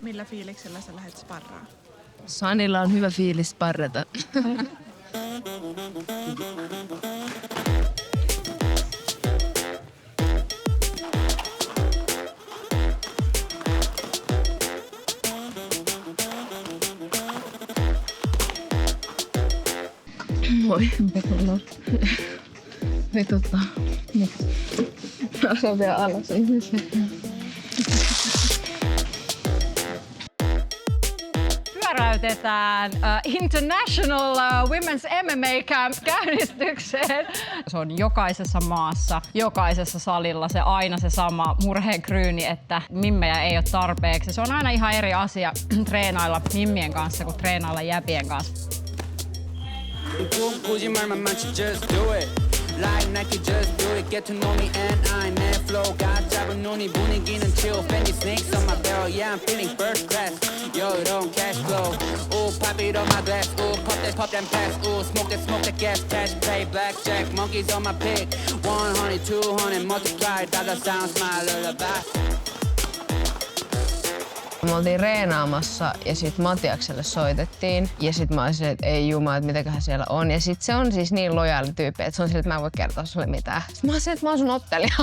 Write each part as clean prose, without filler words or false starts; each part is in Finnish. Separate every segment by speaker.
Speaker 1: Millä fiiliksellä sä lähdet sparraan?
Speaker 2: Sanilla on hyvä fiilis sparrata. Moi, Pekalla. Vituttaa. Mä vielä alas ihmisiä.
Speaker 3: Pyöräytetään International Women's MMA Camp käynnistykseen. Se on jokaisessa maassa, jokaisessa salilla se aina se sama murheenkryyni, että mimmejä ei ole tarpeeksi. Se on aina ihan eri asia treenailla mimmien kanssa kuin treenailla jäpien kanssa.
Speaker 4: Like Nike, just do it, get to know me and I ain't that flow. Got 잡은 눈이 분위기는 chill, Fendi snakes on my barrel, yeah I'm feeling first class. Yo, don't cash flow. Ooh, pop it on my glass. Ooh, pop that pass. Ooh, smoke that gas, cash play, blackjack, monkeys on my pick. 100, 200, multiply, dollar sounds my lullaby.
Speaker 2: Me oltiin reenaamassa ja sit Matiakselle soitettiin ja sit mä olisin, että ei jumala, että mitäköhän siellä on. Ja sit se on siis niin lojaali tyyppi, että se on sille, että mä en voi kertoa sulle mitään. Sit mä olisin, että mä oon sun ottelija.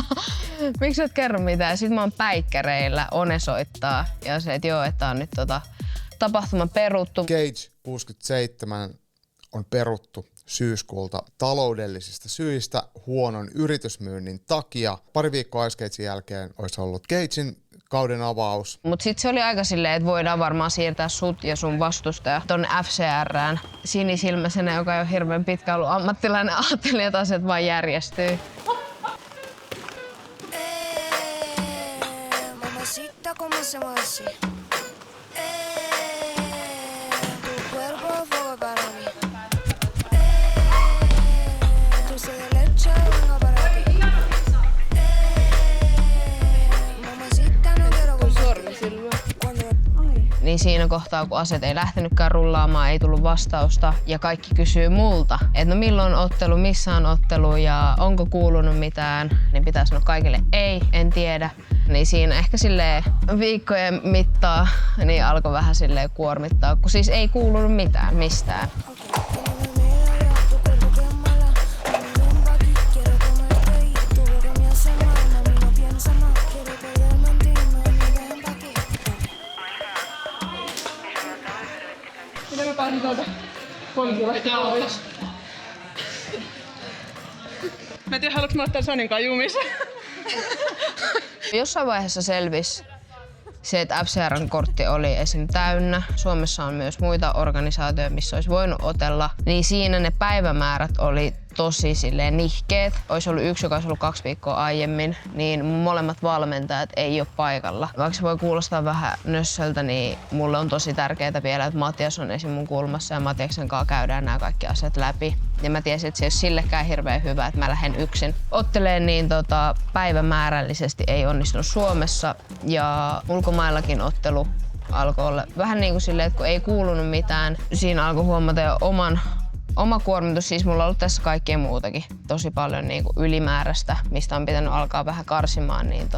Speaker 2: Miksi et kerro mitään? Sit mä oon päikkäreillä, One soittaa ja se, että joo, että on nyt tapahtuma peruttu.
Speaker 5: Cage 67 on peruttu syyskuulta taloudellisista syistä huonon yritysmyynnin takia. Pari viikkoa Ice Cagein jälkeen olisi ollut Cagein kauden avaus.
Speaker 2: Mut sit se oli aika silleen, että voidaan varmaan siirtää sut ja sun vastustaja tonne FCR:ään sinisilmäisenä, joka ei ole hirveän pitkä ollut ammattilainen. Ajattelin, että asiat vaan järjestyy. Niin siinä kohtaa, kun asiat ei lähtenytkään rullaamaan, ei tullut vastausta ja kaikki kysyy multa, että no milloin ottelu, missä on ottelu ja onko kuulunut mitään, niin pitää sanoa kaikille ei, en tiedä. Niin siinä ehkä silleen viikkojen mittaa niin alkoi vähän silleen kuormittaa, kun siis ei kuulunut mitään mistään.
Speaker 1: Mä en tiedä, haluatko mä ottaa Sonin kanssa jumissa?
Speaker 2: Jossain vaiheessa selvisi se, että FCR:n kortti oli esim. Täynnä. Suomessa on myös muita organisaatioita, missä olisi voinut otella. Niin siinä ne päivämäärät oli tosi silleen nihkeet. Olisi ollut yksi, joka olisi ollut 2 viikkoa aiemmin, niin molemmat valmentajat ei ole paikalla. Vaikka se voi kuulostaa vähän nössöltä, niin mulle on tosi tärkeää vielä, että Matias on esim. Mun kulmassa ja Matiaksen kanssa käydään nämä kaikki asiat läpi. Ja mä tiesin, että se ei ole sillekään hirveän hyvä, että mä lähden yksin otteleen, niin päivämäärällisesti ei onnistunut Suomessa ja ulkomaillakin ottelu alkoi olla vähän niin kuin silleen, että kun ei kuulunut mitään, siinä alkoi huomata jo oma kuormitus, siis mulla on ollut tässä kaikkea muutakin, tosi paljon niin kuin ylimääräistä, mistä on pitänyt alkaa vähän karsimaan, niin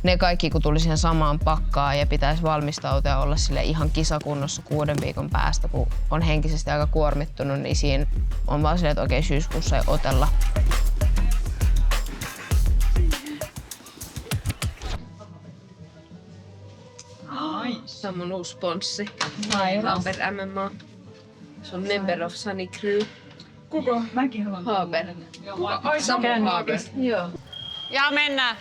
Speaker 2: ne kaikki kun tuli siihen samaan pakkaan ja pitäisi valmistautua ja olla sille ihan kisakunnossa 6 viikon päästä, kun on henkisesti aika kuormittunut, niin siinä on vaan silleen, että okei, syyskuussa ei otella. Se on mun uusi sponssi. Haber MMA. Se on member of Sunny Crew.
Speaker 1: Kuka? Mäkin haluan.
Speaker 2: Haber.
Speaker 1: Ai Samu Haber.
Speaker 2: Joo.
Speaker 3: Ja mennään.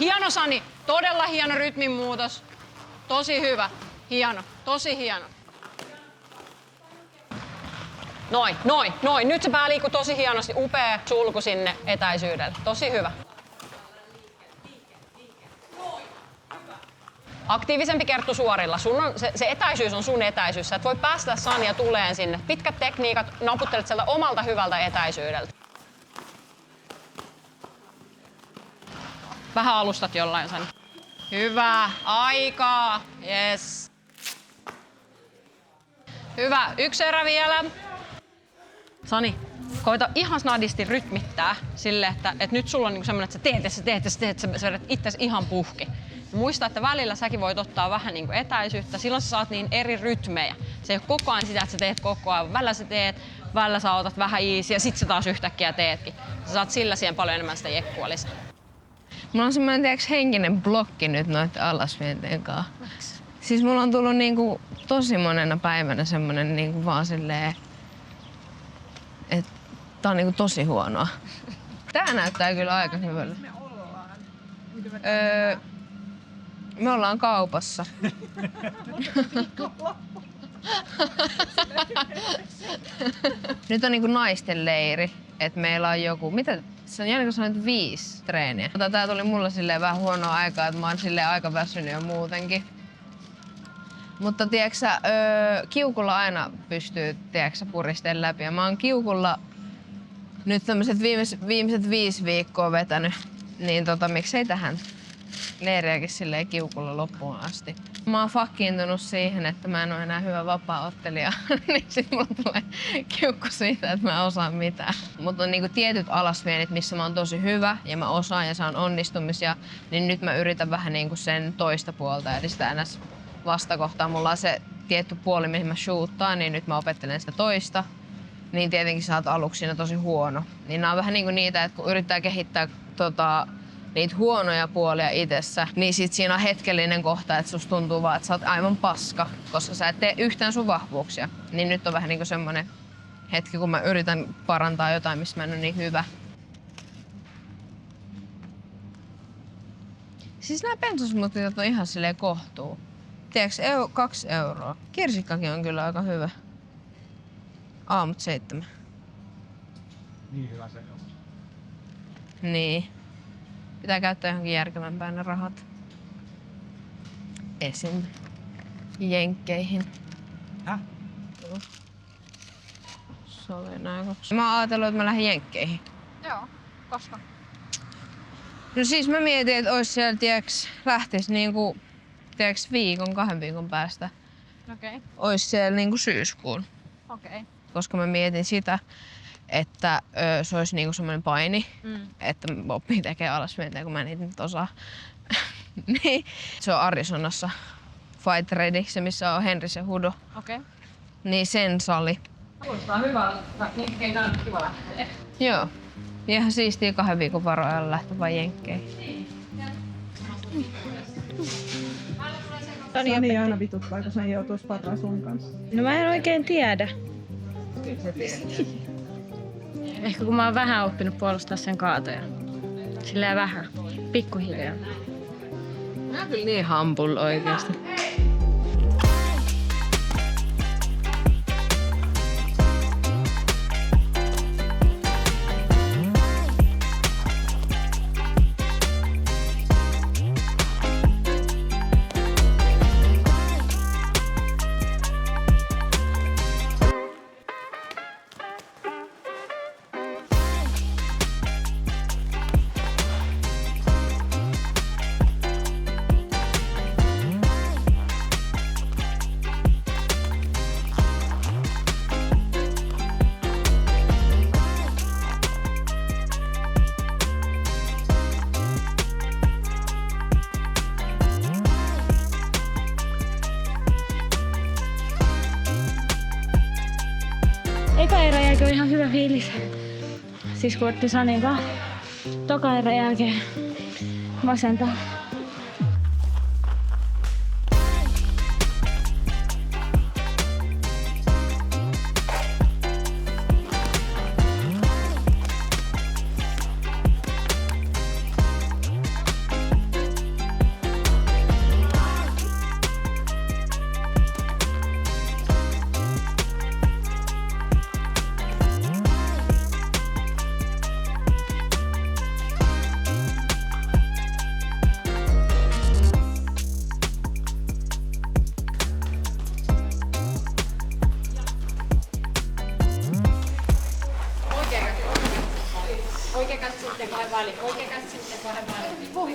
Speaker 3: Hieno Sani, todella hieno rytmin muutos. Tosi hyvä, hieno, tosi hieno. Noin. Nyt se pää liikkuu tosi hienosti, upea sulku sinne etäisyydelle. Tosi hyvä. Aktiivisempi Kerttu suorilla. Se etäisyys on sun etäisyys. Sä et voi päästä Sania tuleen sinne. Pitkät tekniikat, naputtelet sieltä omalta hyvältä etäisyydeltä. Vähän alustat jollain Sani. Hyvä. Aikaa. Yes. Hyvä. Yksi erä vielä. Sani, koita ihan snadisti rytmittää silleen, että nyt sulla on niinku semmoinen, että sä teet, sä vedät itsesi ihan puhki. Muista, että välillä säkin voit ottaa vähän niinku etäisyyttä, silloin sä saat niin eri rytmejä. Se ei ole koko ajan sitä, että sä teet koko ajan. Välillä sä teet, välillä sä otat vähän easy ja sit sä taas yhtäkkiä teetkin. Sä saat sillä siihen paljon enemmän sitä jekkua lisää.
Speaker 2: Mulla on semmoinen henkinen blokki nyt noiden alasvienteen kanssa. Siis mulla on tullut niinku tosi monena päivänä semmonen niinku vaan silleen, että tää on niinku tosi huonoa. Tää näyttää kyllä aika hyvältä. Me ollaan kaupassa. Nyt on niinku naisten leiri, että meillä on joku, mitä se on jännä, sanoit 5 treeniä. Mutta tää tuli mulle silleen vähän huonoa aikaa, että mä oon silleen aika väsynyt jo muutenkin. Mutta tiiäksä, kiukulla aina pystyy puristelemaan läpi. Ja mä oon kiukulla nyt tämmöiset viimeiset 5 viikkoa vetänyt. Niin miksei tähän leiriäkin silleen kiukulla loppuun asti. Mä oon fakkiintunut siihen, että mä en ole enää hyvä vapaa-ottelija. Niin sit mulla tulee kiukku siitä, että mä osaan mitään. Mutta on niinku tietyt alasvienit, missä mä oon tosi hyvä ja mä osaan ja saan onnistumisia. Niin nyt mä yritän vähän niinku sen toista puolta, eli sitä ns. Vastakohtaa. Mulla on se tietty puoli, mihin mä shoottaan, niin nyt mä opettelen sitä toista. Niin tietenkin sä oot aluksi siinä tosi huono. Niin nää on vähän niinku niitä, että kun yrittää kehittää niitä huonoja puolia itsessä, niin sit siinä on hetkellinen kohta, että susta tuntuu vaan, että sä oot aivan paska, koska sä et tee yhtään sun vahvuuksia. Niin nyt on vähän niinku semmonen hetki, kun mä yritän parantaa jotain, missä mä en ole niin hyvä. Siis nää pensasmutit on ihan silleen kohtuu. Tiedätkö, 2 euroa. Kirsikkakin on kyllä aika hyvä. Aamut 7.
Speaker 6: Niin hyvä se on.
Speaker 2: Niin. Pitää käyttää johonkin järkevämpään ne rahat. Esim. Jenkkeihin.
Speaker 6: Häh?
Speaker 2: Se oli näin. Mä oon ajatellut, että mä lähden jenkkeihin.
Speaker 3: Joo. Koska?
Speaker 2: No siis mä mietin, että ois siellä, lähtis niinku, 2 viikon päästä.
Speaker 3: Okei.
Speaker 2: Ois siellä niinku syyskuun.
Speaker 3: Okei.
Speaker 2: Koska mä mietin sitä, että se olisi niinku semmoinen paini, että oppii tekee alasvienteen, kun mä niitä nyt osaa. Niin. Se on Arizonassa. Fight Ready, se missä on Henry se Hudo.
Speaker 3: Okei.
Speaker 2: Niin sen sali.
Speaker 3: Kuulostaa hyvältä. Jenkkeihin on kiva lähteä.
Speaker 2: Joo. Ihan siistiä 2 viikon varoilla lähteä vaan jenkkeihin.
Speaker 1: Sani aina vituttaa, kun sen joutuu sparraa sun kanssa.
Speaker 7: No mä en oikein tiedä. Ehkä kun mä oon vähän oppinut puolustaa sen kaatoja. Silleen vähän. Pikkuhiljaa.
Speaker 2: Mä oon kyllä niin humble oikeesti.
Speaker 7: Eka erä jälkeen oli ihan hyvä fiilis. Siis kun otti Sanin kanssa toka erän jälkeen vasenta.
Speaker 3: Oikea käsi sitten 2 väliin. Oikea käsi sitten 2 väliin.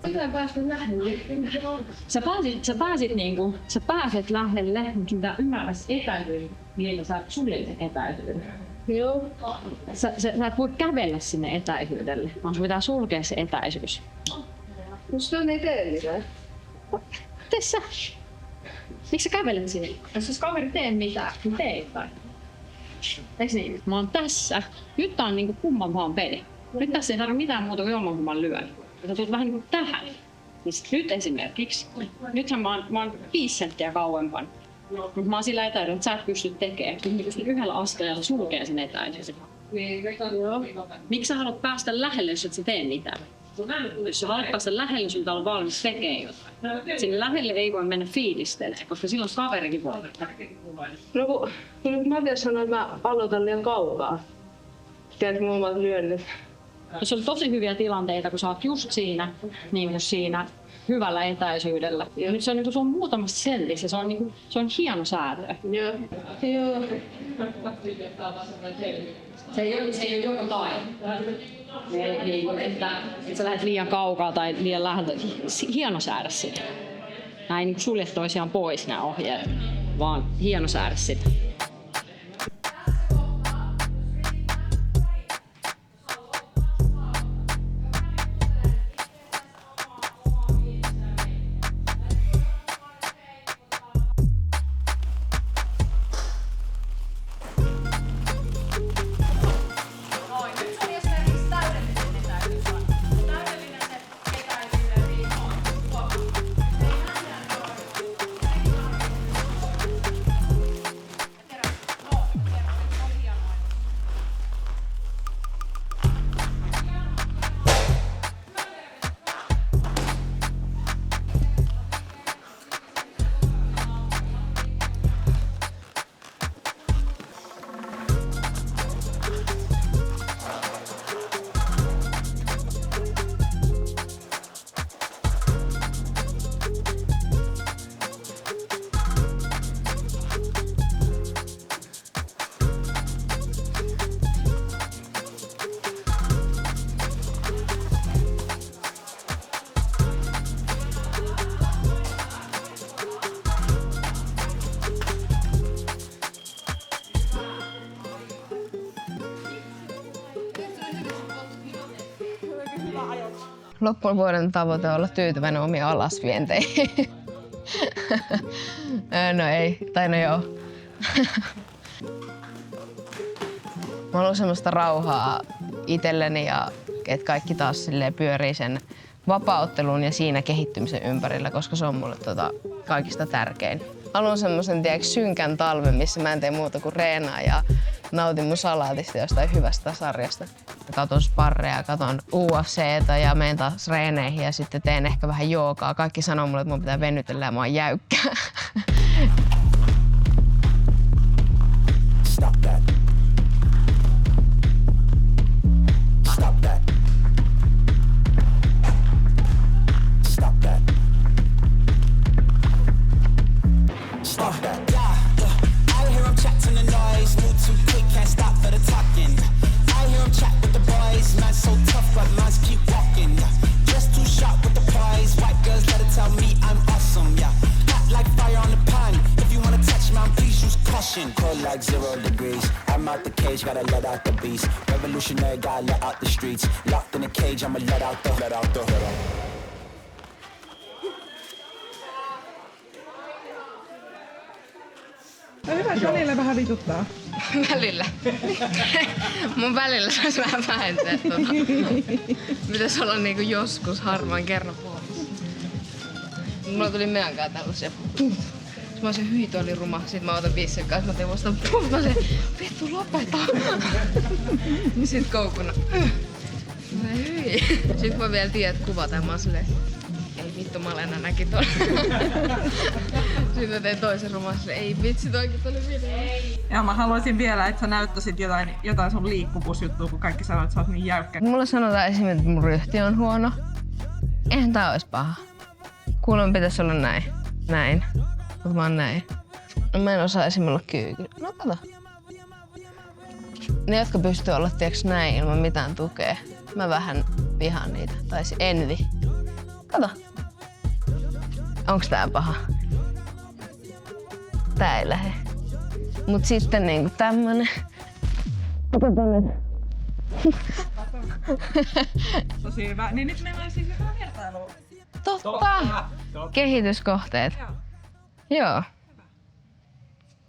Speaker 7: Sä pääset lähelle, mutta mitä ymmärräs etäisyyden, millä sä suljet etäisyyden. Joo. Sä et voi kävellä sinne etäisyydelle, vaan sun pitää sulkea se etäisyys.
Speaker 8: Musta on ei tee mitään.
Speaker 7: Tee sä. Miksi sä kävelet sinne? Jos kaveri tee mitään, niin tee jotain. Eiks niin? Mä oon tässä. Nyt tää on niinku kumman vaan peli. Nyt tässä ei saada mitään muuta kuin jommankumman lyön. Ja sä tulet vähän niinku tähän. Niin sit nyt esimerkiksi. Nythän mä oon 5 senttiä kauempan. Mut mä oon sillä etäisyydellä, että sä et pysty tekemään. Mä pystyn yhdellä askeleella sulkea sen etäisyyden. Miksi sä haluat päästä lähelle, jos et sä tee mitään? Jos sä haluat päästä lähelle, sun pitää olla valmis tekemään jotain. Sinne lähelle ei voi mennä fiilistelemään, koska silloin kaverikin voi.
Speaker 8: No kun Matias sanoi, että mä aloitan liian kaukaa. Tiedätkö muutamat lyönnit?
Speaker 7: Se oli tosi hyviä tilanteita, kun sä oot just siinä, niin kuin siinä hyvällä etäisyydellä. Ja nyt se on, niin se on muutamassa sentissä, se on hieno säätö.
Speaker 8: Joo.
Speaker 7: Se ei ole jotain. Että sä lähdet liian kaukaa tai liian läheltä. Hieno säädä sitä. Näin niin sulje toisiaan pois nämä ohjeet, vaan hieno säädä sitä.
Speaker 2: Loppuvuoden tavoite on olla tyytyväinen omiin alasvienteihin. No ei, tai no joo. Mä haluan semmoista rauhaa itselleni ja että kaikki taas silleen pyörii sen vapauttelun ja siinä kehittymisen ympärillä, koska se on mulle kaikista tärkein. Haluan semmoisen synkän talven, missä mä en tee muuta kuin reenaa ja nautin mun salaatista jostain hyvästä sarjasta. Katon sparreja, katon UFC:tä ja menen taas reeneihin ja sitten teen ehkä vähän joogaa. Kaikki sanoo mulle, että mun pitää venytellä ja mä oon jäykkä.
Speaker 9: Stop that. Stop that. Stop that. Stop that. I hear him chat to the noise, move too quick, can't stop for the talking. I hear him chat with the boys, man so tough, but lines keep walking. Just too sharp with the prize, white girls let it tell me I'm awesome, yeah. Hot like fire on the pan, if you wanna touch me, please use caution. Cold like 0 degrees, I'm out the cage, gotta let out the beast. Revolutionary, gotta let out the streets. Locked in a cage, I'ma let out the.
Speaker 1: No hyvä, että välillä vähän vituttaa.
Speaker 2: Välillä. Mun välillä saisi vähän vähentää pitäisi olla niinku joskus harmaan kerran vuodessa. Mulla tuli meidän kanssa tällaisia mä olisin hyi, toi oli ruma. Sit mä otan 5 sekkaa, mä tein vasta mä olisin, vittu lopeta. Sit koukuna. Mä hyi. Sit mä vielä tiedän, että kuvata ja mä oon silleen, ei vittu, Malena näki ton. Sitten mä tein toisen ruman silleen, ei vitsi, toikin tuli video.
Speaker 1: Ja mä haluaisin vielä, että sä näyttäisit jotain sun liikkuvuusjuttua, kun kaikki sanoo, että sä oot niin jäykkä.
Speaker 2: Mulle sanotaan esimerkiksi, että mun ryhti on huono. Eihän tää ois paha. Kuulemma pitäisi olla näin. Mut mä oon näin. No mä en osaa esimerkiksi olla kyykky. No kato. Ne, jotka pystyy olla näin ilman mitään tukea. Mä vähän vihaan niitä. Tai envi. Kato. Onks tää paha? Tää ei lähe. Mut sitten niinku tämmönen. Otetaan nyt.
Speaker 1: Tosi hyvä. Niin nyt meillä on siis hyvä vertailu.
Speaker 2: Totta! Kehityskohteet. Joo.